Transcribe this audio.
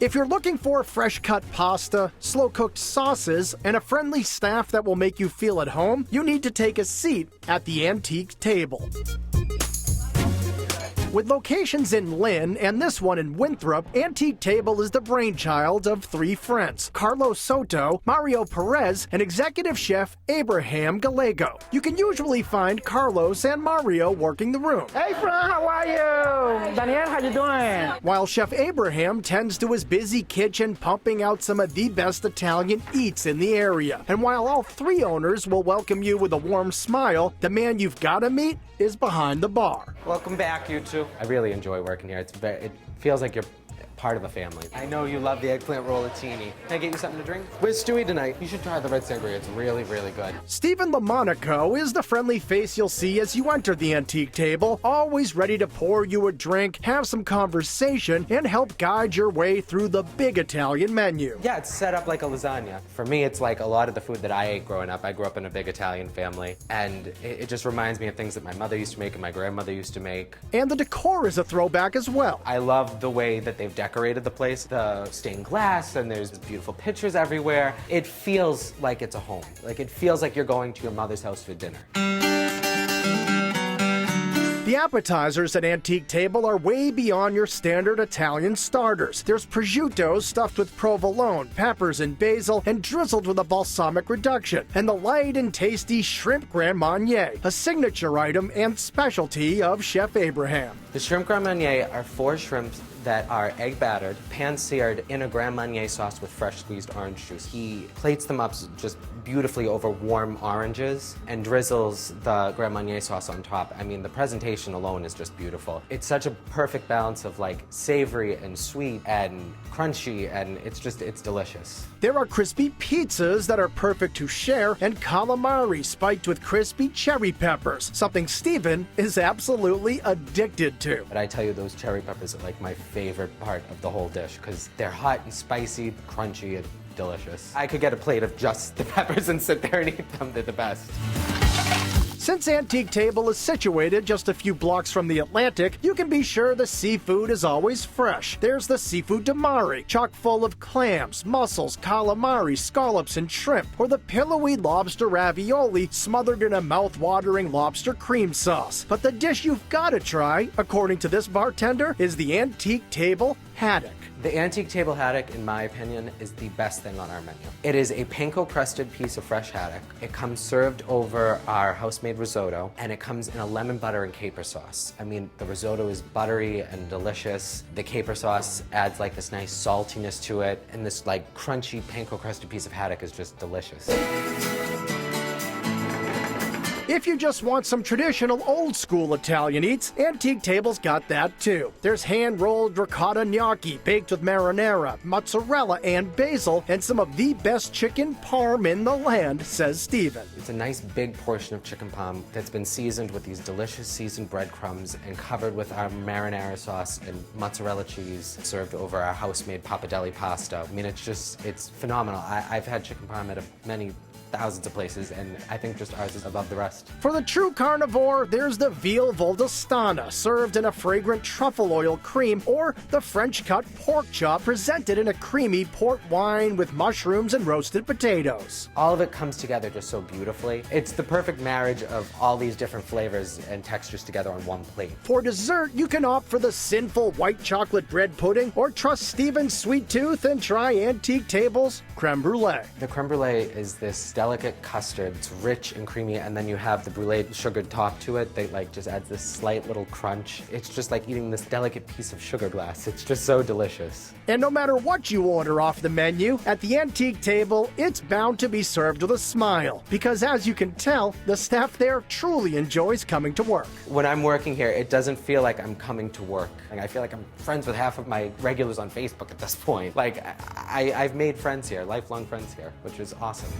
If you're looking for fresh-cut pasta, slow-cooked sauces, and a friendly staff that will make you feel at home, you need to take a seat at the antique table. With locations in Lynn and this one in Winthrop, Antique Table is the brainchild of three friends, Carlos Soto, Mario Perez, and executive chef Abraham Gallego. You can usually find Carlos and Mario working the room. Hey, friend, how are you? Daniel, how you doing? While Chef Abraham tends to his busy kitchen pumping out some of the best Italian eats in the area. And while all three owners will welcome you with a warm smile, the man you've got to meet is behind the bar. Welcome back, you two. I really enjoy working here. It feels like you're part of a family. I know you love the eggplant rollatini. Can I get you something to drink? Where's Stewie tonight? You should try the red sangria. It's really, really good. Stephen LaMonaco is the friendly face you'll see as you enter the antique table, always ready to pour you a drink, have some conversation, and help guide your way through the big Italian menu. Yeah, it's set up like a lasagna. For me, it's like a lot of the food that I ate growing up. I grew up in a big Italian family, and it just reminds me of things that my mother used to make and my grandmother used to make. And the decor is a throwback as well. I love the way that they've decorated the place, the stained glass, and there's beautiful pictures everywhere. It feels like it's a home. Like it feels like you're going to your mother's house for dinner. The appetizers at Antique Table are way beyond your standard Italian starters. There's prosciutto stuffed with provolone, peppers, and basil, and drizzled with a balsamic reduction. And the light and tasty shrimp Creme Marnier, a signature item and specialty of Chef Abraham. The shrimp Creme Marnier are 4 shrimps that are egg battered, pan-seared in a Creme Marnier sauce with fresh squeezed orange juice. He plates them up just beautifully over warm oranges and drizzles the Creme Marnier sauce on top. I mean, the presentation alone is just beautiful. It's such a perfect balance of like savory and sweet and crunchy, and it's delicious. There are crispy pizzas that are perfect to share, and calamari spiked with crispy cherry peppers, something Stephen is absolutely addicted to. But I tell you, those cherry peppers are like my favorite part of the whole dish because they're hot and spicy, crunchy, and delicious. I could get a plate of just the peppers and sit there and eat them. They're the best. Since Antique Table is situated just a few blocks from the Atlantic, you can be sure the seafood is always fresh. There's the seafood Tamari, chock full of clams, mussels, calamari, scallops, and shrimp, or the pillowy lobster ravioli smothered in a mouth-watering lobster cream sauce. But the dish you've got to try, according to this bartender, is the Antique Table Haddock. The Antique Table Haddock, in my opinion, is the best thing on our menu. It is a panko-crusted piece of fresh haddock. It comes served over our house-made risotto, and it comes in a lemon butter and caper sauce. I mean, the risotto is buttery and delicious. The caper sauce adds like this nice saltiness to it, and this like crunchy panko-crusted piece of haddock is just delicious. If you just want some traditional old-school Italian eats, Antique Table's got that too. There's hand-rolled ricotta gnocchi baked with marinara, mozzarella, and basil, and some of the best chicken parm in the land, says Stephen. It's a nice big portion of chicken parm that's been seasoned with these delicious seasoned breadcrumbs and covered with our marinara sauce and mozzarella cheese served over our house-made pappardelle pasta. I mean, it's phenomenal. I've had chicken parm at many thousands of places, and I think just ours is above the rest. For the true carnivore, there's the veal voldostana, served in a fragrant truffle oil cream, or the French-cut pork chop presented in a creamy port wine with mushrooms and roasted potatoes. All of it comes together just so beautifully. It's the perfect marriage of all these different flavors and textures together on one plate. For dessert, you can opt for the sinful white chocolate bread pudding, or trust Stephen's sweet tooth and try Antique Table's Creme Brulee. The Creme Brulee is this delicate custard. It's rich and creamy, and then you have the brulee sugared top to it that like just adds this slight little crunch. It's just like eating this delicate piece of sugar glass. It's just so delicious. And no matter what you order off the menu, at the Antique Table, it's bound to be served with a smile. Because as you can tell, the staff there truly enjoys coming to work. When I'm working here, it doesn't feel like I'm coming to work. Like, I feel like I'm friends with half of my regulars on Facebook at this point. Like, I've made friends here, lifelong friends here, which is awesome.